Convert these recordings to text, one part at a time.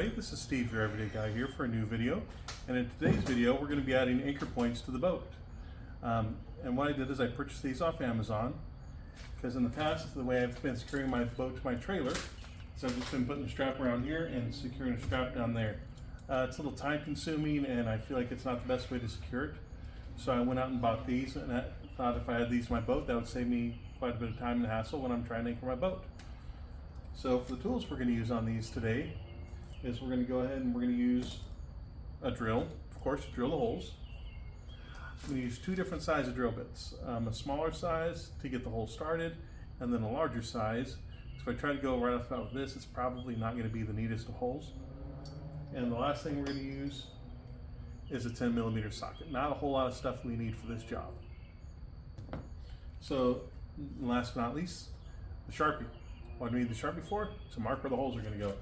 everybody, this is Steve, your everyday guy here for a new video. And in today's video we're going to be adding anchor points to the boat. And what I did is I purchased these off Amazon, because in the past the way I've been securing my boat to my trailer is I've just been putting a strap around here and securing a strap down there. It's a little time consuming and I feel like it's not the best way to secure it. So I went out and bought these, and I thought if I had these in my boat that would save me quite a bit of time and hassle when I'm trying to anchor my boat. So for the tools we're going to use on these today is we're going to go ahead and we're going to use a drill, of course, to drill the holes. I'm going to use two different sizes of drill bits, a smaller size to get the hole started, and then a larger size. So if I try to go right off the bat with this, it's probably not going to be the neatest of holes. And the last thing we're going to use is a 10mm socket. Not a whole lot of stuff we need for this job. So last but not least, the Sharpie. What do we need the Sharpie for? To mark where the holes are going to go.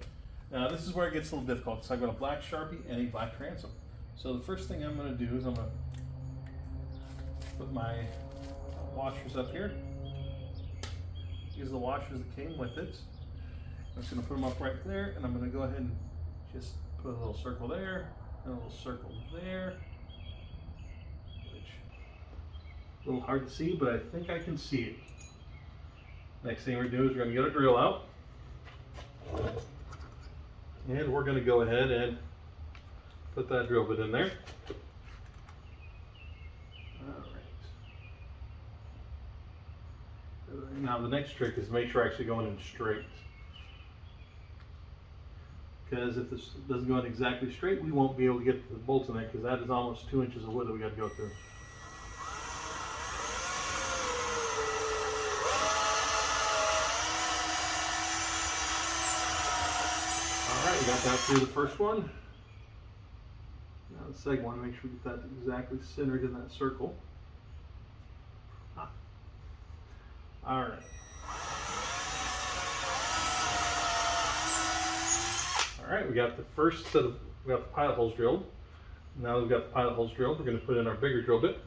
Now this is where it gets a little difficult. So I've got a black Sharpie and a black Transom. So the first thing I'm going to do is I'm going to put my washers up here. These are the washers that came with it. I'm just going to put them up right there, and I'm going to go ahead and just put a little circle there and a little circle there. Which is a little hard to see, but I think I can see it. Next thing we're going to do is we're going to get our drill out, and we're going to go ahead and put that drill bit in there. Alright. Now the next trick is to make sure I actually going in straight. Because if this doesn't go in exactly straight, we won't be able to get the bolts in there, because that is almost 2 inches of wood that we got to go through. Alright, we got that through the first one. Now the second one, make sure we get that exactly centered in that circle. Alright. Alright, we got the first set of, we got the pilot holes drilled. Now that we've got the pilot holes drilled, we're going to put in our bigger drill bit.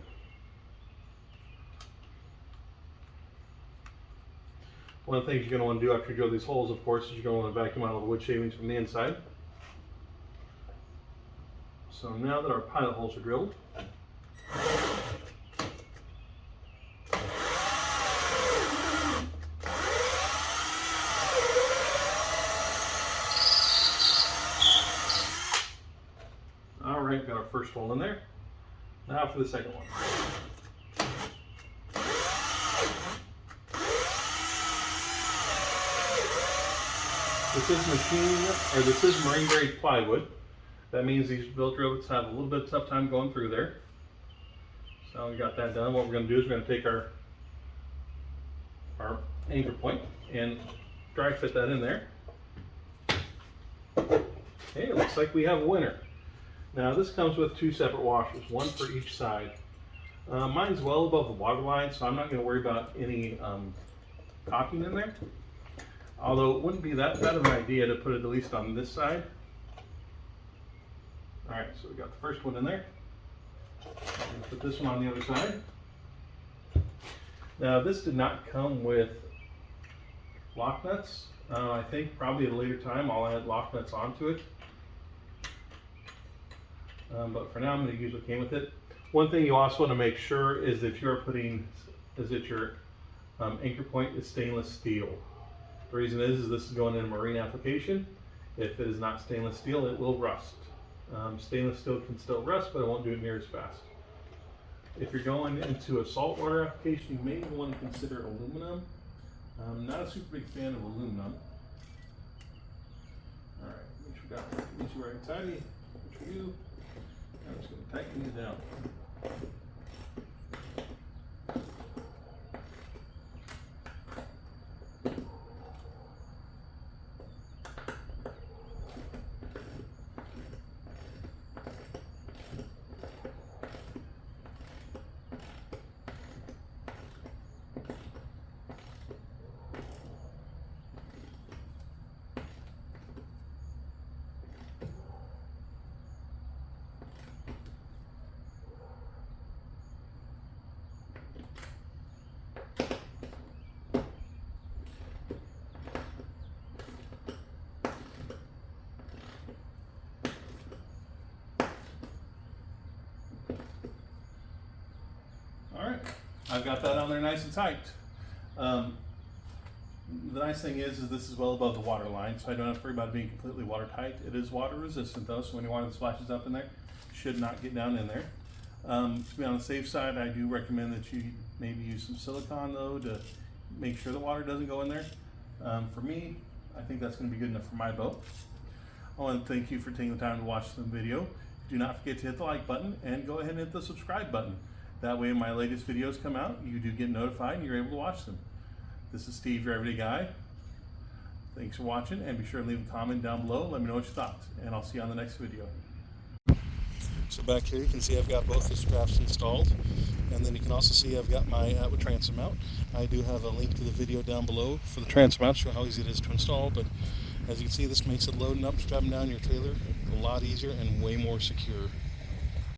One of the things you're going to want to do after you drill these holes, of course, is you're going to want to vacuum out all the wood shavings from the inside. So now that our pilot holes are drilled, alright, got our first hole in there. Now for the second one. This is marine grade plywood. That means these built drill bits have a little bit of tough time going through there. So we got that done. What we're going to do is we're going to take our anchor point and dry fit that in there. Okay, it looks like we have a winner. Now this comes with two separate washers, one for each side. Mine's well above the water line, so I'm not going to worry about any caulking in there. Although it wouldn't be that bad of an idea to put it at least on this side. Alright, so we got the first one in there. Put this one on the other side. Now this did not come with lock nuts. I think probably at a later time I'll add lock nuts onto it. But for now I'm going to use what came with it. One thing you also want to make sure is that your anchor point is stainless steel. The reason is this is going in a marine application. If it is not stainless steel, it will rust. Stainless steel can still rust, but it won't do it near as fast. If you're going into a saltwater application, you may even want to consider aluminum. I'm not a super big fan of aluminum. Alright, make sure we got these right tidy, which we do. I'm just going to tighten these down. I've got that on there nice and tight. The nice thing is this is well above the water line, so I don't have to worry about it being completely watertight. It is water resistant though, so when your water splashes up in there, it should not get down in there. To be on the safe side, I do recommend that you maybe use some silicone though to make sure the water doesn't go in there. For me, I think that's going to be good enough for my boat. I want to thank you for taking the time to watch the video. Do not forget to hit the like button and go ahead and hit the subscribe button. That way when my latest videos come out, you do get notified and you're able to watch them. This is Steve, your everyday guy. Thanks for watching, and be sure to leave a comment down below. Let me know what you thought, and I'll see you on the next video. So back here you can see I've got both the straps installed, and then you can also see I've got my transom mount. I do have a link to the video down below for the transom mount, show how easy it is to install, but as you can see, this makes it loading up, strapping down your trailer a lot easier and way more secure.